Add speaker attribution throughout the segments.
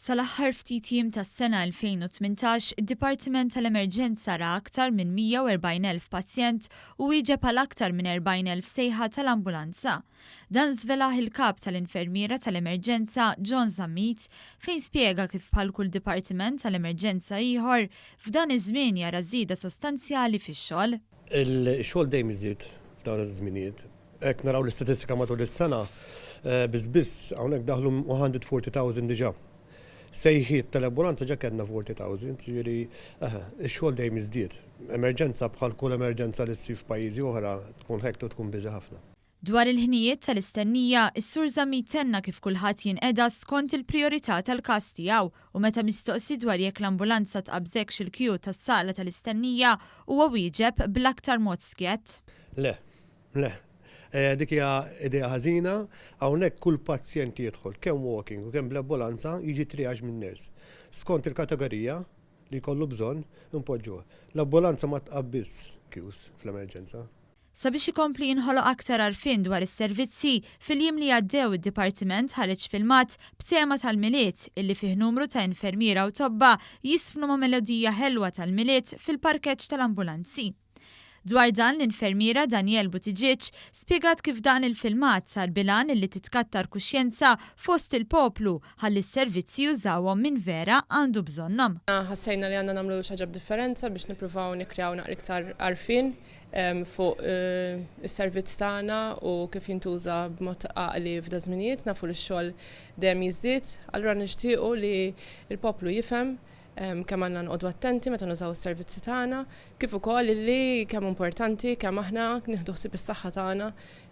Speaker 1: Sal-aħħar ftit jiem tas-sena 2018, id-Dipartiment tal-Emerġenza ra aktar minn 140,000 pazjent u wieġeb għal aktar minn 40,000 sejħa tal-ambulanza. Dan żvelaħ il-kap tal-infermiera tal-emerġenza John Zammit fejn spjega kif bħal kull dipartiment tal-emerġenza ieħor f'dan iż-żmien jara żieda sostanzjali fix-xogħol.
Speaker 2: Il-xogħol dejjem iżid f'dawn iż-żminijiet. Hekk naraw l-istatistika matul is-sena biss hawnhekk daħlu 140,000 diġà. Sejħiet tal-ambulanza ġa kellna 40,000, ġifieri ix-xogħol dejjem iżdied. Emerġenza bħal kull emerġenza li ssir f'pajjiżi oħra tkun hekk tkun biżi ħafna.
Speaker 1: Dwar il-ħinijiet tal-istennija, is-Sur Zammit tenna kif kulħadd jinqeda skont il-prijorità tal-każ tiegħu u meta mistoqsi dwar jekk l-ambulanza tqabżekx il-kju tas-sala tal-istennija huwa wieġeb bl-aktar mod skjett.
Speaker 2: Le. Dik hija idea ħażina, hawnhekk kull pazjent jidħol kemm walking u kemm bl-ambulanza jiġi triaġ minn ners. Skont il-kategorija li jkollu bżonn impoġġuh. L-ambulanza ma tqabbilx kjus fl-emerġenza.
Speaker 1: Sabiex ikompli jinħoloq aktar għarfien dwar is-servizzi, fil-jiem li għaddew id-Dipartiment ħareġ filmat b'sema tal-miliet illi fih numru ta' infermiera u tobba jisfnu ma' melodija ħelwa tal-miliet fil-parkeġġ tal-ambulanzi. Dwar dan l-infermiera Daniel Buttigieg spjegat kif dan il-filmat sar bilan illi titkattar kuxjenza fost il-poplu ħalli s-servizzi jużawhom min vera għandu bżonnhom.
Speaker 3: Ħassejna li għandna nagħmlu xi ħaġa differenza biex nippruvaw nikrew naqra iktar għarfien fuq is-servizz tagħna u kif jintuża b'mod għaqli f'da żminijiet nafu li x-xogħol dejjem jiżdied, allura nixtiequ li l-poplu jifhem kemm għandna nqogħdu attenti meta nużaw is-servizzi tagħna, kif ukoll li kemm importanti kemm aħna nieħdu ħsieb is-saħħa tagħna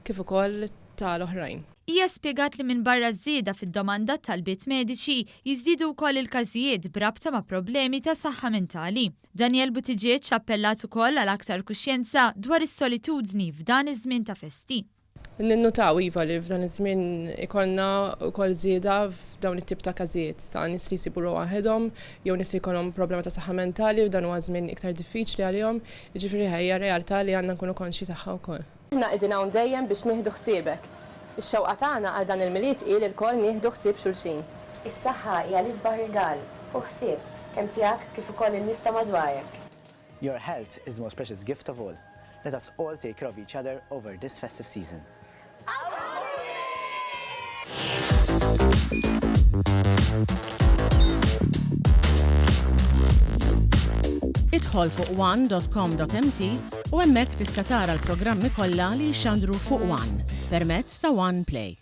Speaker 3: kif ukoll tal-oħrajn.
Speaker 1: Hija spjegat li minn barra żieda fid-domanda tal-bit mediċi jiżdiedu wkoll il-każijiet brabta ma' problemi ta' saħħa mentali. Daniel Buttigieg appellat ukoll għal aktar kuxjenza dwar is-solitudni f'dan iż-żmien ta' festi.
Speaker 3: Ninnutaw iva li f'dan iż-żmien ikollna wkoll żieda f'dawn it-tip ta' każijiet ta' nies li jsibu waħedhom jew nies li jkollhom problema ta' saħħa mentali u dan huwa żmien iktar diffiċli għalihom, jiġifieri hija realtà li għandna nkunu konxi tagħha wkoll.
Speaker 4: Aħna qegħdin hawn dejjem biex nieħdu ħsiebek. Ix-xewqa tagħna għal dan il-miliet qil ilkoll nieħdu ħsieb xulxin.
Speaker 5: Is-saħħa hija l-isbaħ rigal u ħsieb kemm tiegħek kif ukoll in-nies ta' madwarek.
Speaker 6: Your health is the most precious gift of all. Let us all take care of each other over this festive season.
Speaker 7: Idħol fuq one.com.mt u hemmhekk tista' tara l-programmi kollha li jxandru fuq One permezz ta' One Play.